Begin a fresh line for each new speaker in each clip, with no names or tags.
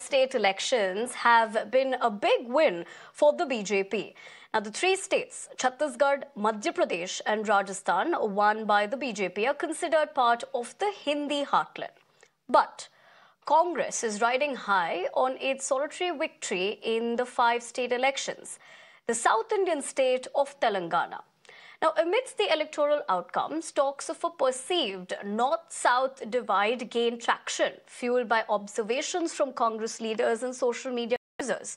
state elections have been a big win for the BJP. Now, the three states, Chhattisgarh, Madhya Pradesh and Rajasthan, won by the BJP, are considered part of the Hindi heartland. But Congress is riding high on its solitary victory in the 5 state elections, the South Indian state of Telangana. Now, amidst the electoral outcomes, talks of a perceived north-south divide gain traction, fueled by observations from Congress leaders and social media users.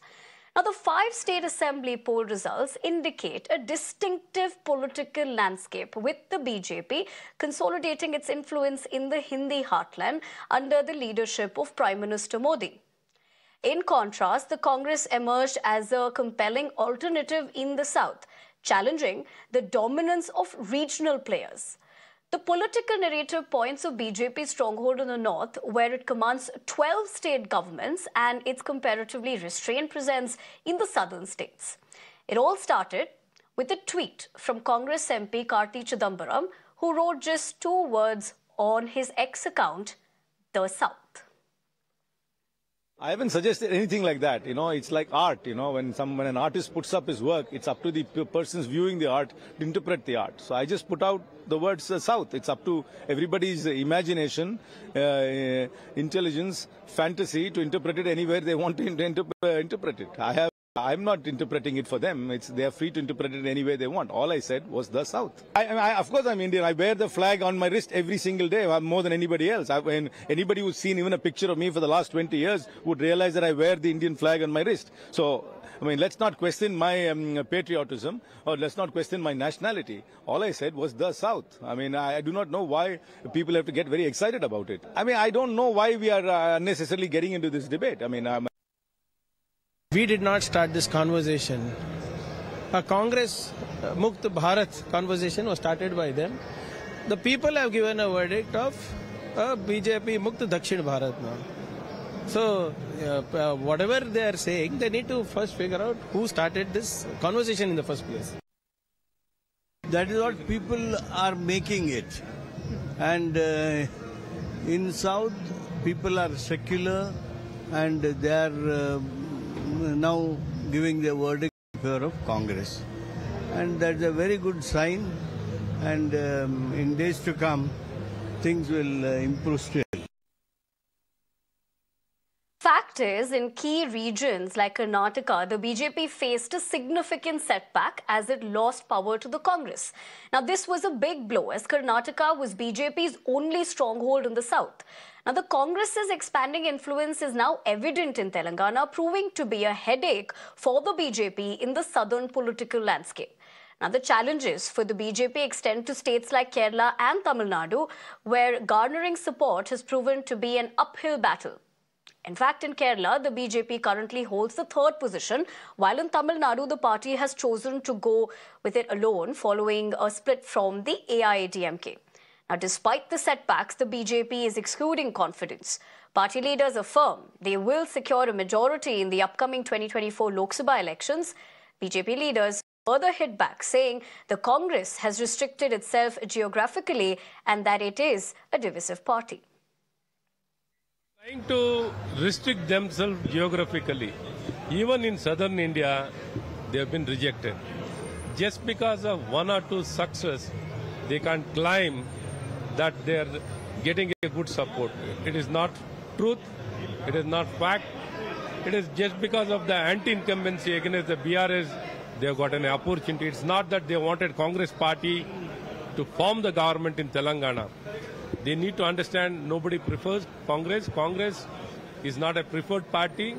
Now, the 5 state assembly poll results indicate a distinctive political landscape, with the BJP consolidating its influence in the Hindi heartland under the leadership of Prime Minister Modi. In contrast, the Congress emerged as a compelling alternative in the south, challenging the dominance of regional players. The political narrative points of BJP's stronghold in the north, where it commands 12 state governments and its comparatively restrained presence in the southern states. It all started with a tweet from Congress MP Karti, who wrote just 2 words on his X account, "The South."
I haven't suggested anything like that. It's like art. When an artist puts up his work, it's up to the persons viewing the art to interpret the art. So I just put out the words South. It's up to everybody's imagination, intelligence, fantasy to interpret it anywhere they want to interpret it. I'm not interpreting it for them. They are free to interpret it any way they want. All I said was the South. Of course, I'm Indian. I wear the flag on my wrist every single day, more than anybody else. Anybody who's seen even a picture of me for the last 20 years would realize that I wear the Indian flag on my wrist. So, let's not question my patriotism, or let's not question my nationality. All I said was the South. I do not know why people have to get very excited about it. I don't know why we are unnecessarily getting into this debate.
We did not start this conversation. A Congress Mukt Bharat conversation was started by them. The people have given a verdict of BJP Mukt Dakshin Bharat now. So, whatever they are saying, they need to first figure out who started this conversation in the first place.
That is what people are making it. And in South, people are secular and they are now giving the verdict in favor of Congress. And that's a very good sign. And in days to come, things will improve still.
Fact is, in key regions like Karnataka, the BJP faced a significant setback as it lost power to the Congress. Now, this was a big blow, as Karnataka was BJP's only stronghold in the south. Now, the Congress's expanding influence is now evident in Telangana, proving to be a headache for the BJP in the southern political landscape. Now, the challenges for the BJP extend to states like Kerala and Tamil Nadu, where garnering support has proven to be an uphill battle. In fact, in Kerala, the BJP currently holds the 3rd position, while in Tamil Nadu, the party has chosen to go with it alone following a split from the AIADMK. Now, despite the setbacks, the BJP is exuding confidence. Party leaders affirm they will secure a majority in the upcoming 2024 Lok Sabha elections. BJP leaders further hit back, saying the Congress has restricted itself geographically and that it is a divisive party.
Trying to restrict themselves geographically. Even in southern India, they have been rejected. Just because of 1 or 2 success, they can't claim that they are getting a good support. It is not truth, it is not fact. It is just because of the anti-incumbency against the BRS, they have got an opportunity. It's not that they wanted Congress party to form the government in Telangana. They need to understand nobody prefers Congress. Congress is not a preferred party.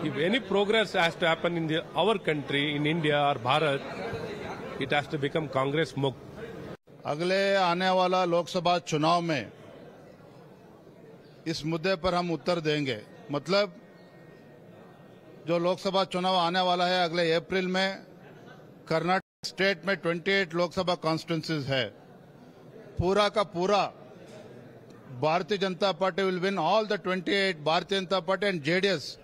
If any progress has to happen in our country, in India or Bharat, it has to become Congress Mukt.
अगले आने वाला लोकसभा चुनाव में इस मुद्दे पर हम उत्तर देंगे। मतलब जो लोकसभा चुनाव आने वाला है अगले अप्रैल में, कर्नाटक स्टेट में 28 लोकसभा कॉन्स्टिट्यूंसीज है। पूरा का पूरा Bharatiya Janata party will win all the 28. Bharatiya Janata Party and JDS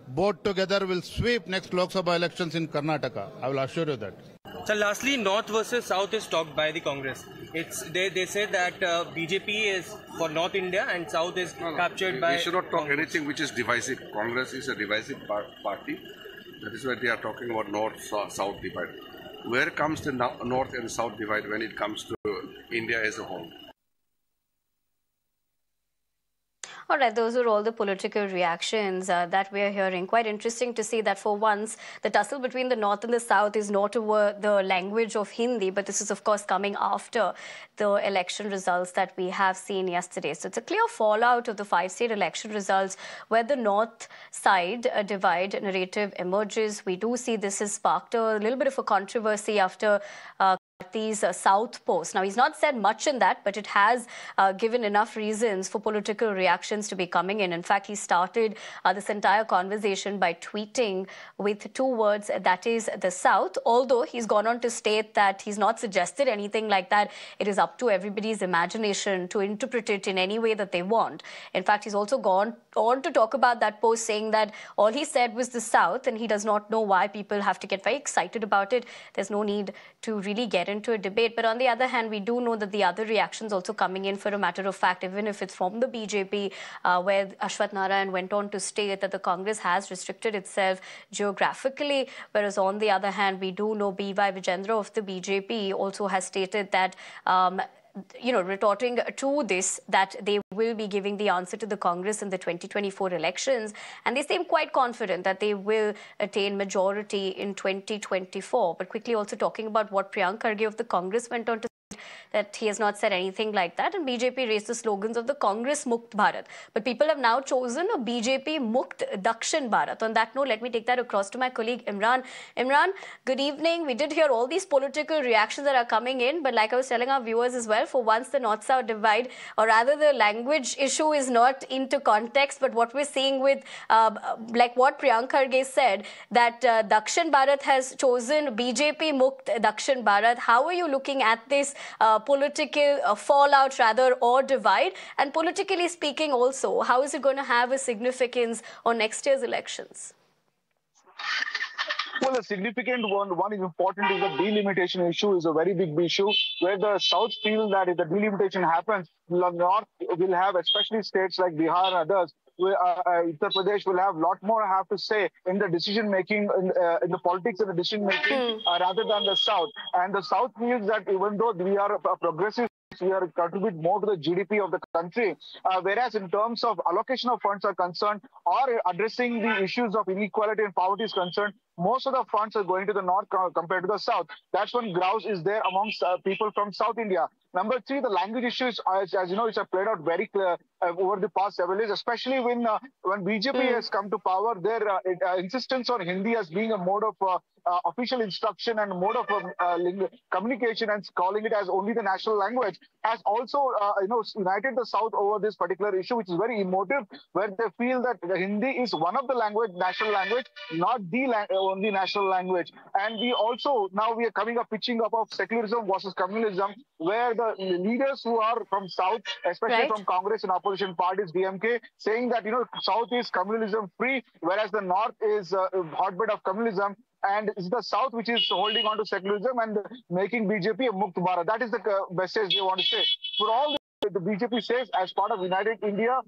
both together will sweep next Lok Sabha elections in Karnataka. I will assure you that.
So lastly, North versus South is talked by the Congress. They say that BJP is for North India and South is captured by.
We should not talk anything which is divisive. Congress is a divisive party. That is why they are talking about North-South divide. Where comes the North and South divide when it comes to India as a whole?
All right, those are all the political reactions that we are hearing. Quite interesting to see that for once, the tussle between the North and the South is not over the language of Hindi, but this is, of course, coming after the election results that we have seen yesterday. So it's a clear fallout of the 5-state election results where the North side divide narrative emerges. We do see this has sparked a little bit of a controversy after Karti's South post. Now, he's not said much in that, but it has given enough reasons for political reactions to be coming in. In fact, he started this entire conversation by tweeting with 2 words, that is the South, although he's gone on to state that he's not suggested anything like that. It is up to everybody's imagination to interpret it in any way that they want. In fact, he's also gone on to talk about that post, saying that all he said was the South, and he does not know why people have to get very excited about it. There's no need to really get into a debate. But on the other hand, we do know that the other reactions also coming in, for a matter of fact, even if it's from the BJP, where Ashwath Narayan went on to state that the Congress has restricted itself geographically, whereas on the other hand, we do know B.Y. Vijendra of the BJP also has stated that retorting to this, that they will be giving the answer to the Congress in the 2024 elections. And they seem quite confident that they will attain majority in 2024. But quickly also talking about what Priyank Kharge of the Congress went on to say, that he has not said anything like that. And BJP raised the slogans of the Congress Mukt Bharat. But people have now chosen a BJP Mukt Dakshin Bharat. On that note, let me take that across to my colleague Imran. Imran, good evening. We did hear all these political reactions that are coming in. But like I was telling our viewers as well, for once the North-South divide, or rather the language issue is not into context. But what we're seeing with, like what Priyank Kharge said, that Dakshin Bharat has chosen BJP Mukt Dakshin Bharat. How are you looking at this political fallout rather, or divide? And politically speaking also, how is it going to have a significance on next year's elections?
Well, the significant one is important is the delimitation issue is a very big issue where the South feel that if the delimitation happens, the North will have, especially states like Bihar and others, Uttar Pradesh will have a lot more have to say in the decision making, in the politics of the decision making, rather than the South. And the South feels that even though we are a progressive, we are contribute more to the GDP of the country, whereas in terms of allocation of funds are concerned, or addressing the issues of inequality and poverty is concerned, most of the funds are going to the North compared to the South. That's when grouse is there amongst people from South India. Number 3, the language issues, as you know, it's played out very clear over the past several years, especially when BJP has come to power. Their insistence on Hindi as being a mode of official instruction and mode of communication, and calling it as only the national language, has also united the South over this particular issue, which is very emotive, where they feel that Hindi is one of the national language, not the only national language. And we also, now we are coming up, pitching up of secularism versus communalism, where the leaders who are from South, especially from Congress and opposition parties, DMK, saying that, South is communalism free, whereas the North is a hotbed of communalism. And it's the South which is holding on to secularism and making BJP a Mukt Bharat. That is the message they want to say. For all the BJP says, as part of United India,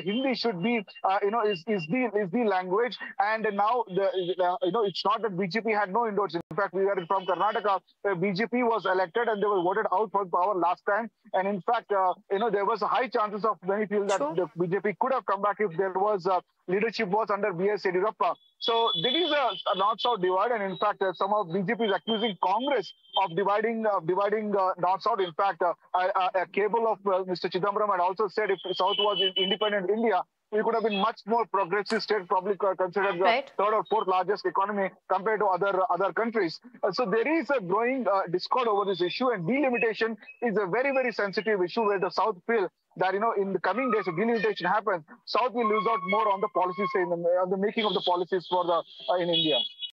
Hindi should be, is the language. And now, it's not that BJP had no inroads. In fact, we are from Karnataka, where BJP was elected and they were voted out for power last time. And in fact, there was a high chances of many feel that the BJP could have come back if there was leadership was under B.S. Yediyurappa. So there is a North-South divide, and in fact, some of BJP is accusing Congress of dividing North-South. In fact, a cable of Mr. Chidambaram had also said if South was independent India, we could have been much more progressive state, probably considered the 3rd or 4th largest economy compared to other countries. So there is a growing discord over this issue, and delimitation is a very, very sensitive issue where the South feel that, in the coming days, if delimitation happens, South will lose out more on the policies, on the making of the policies for in India.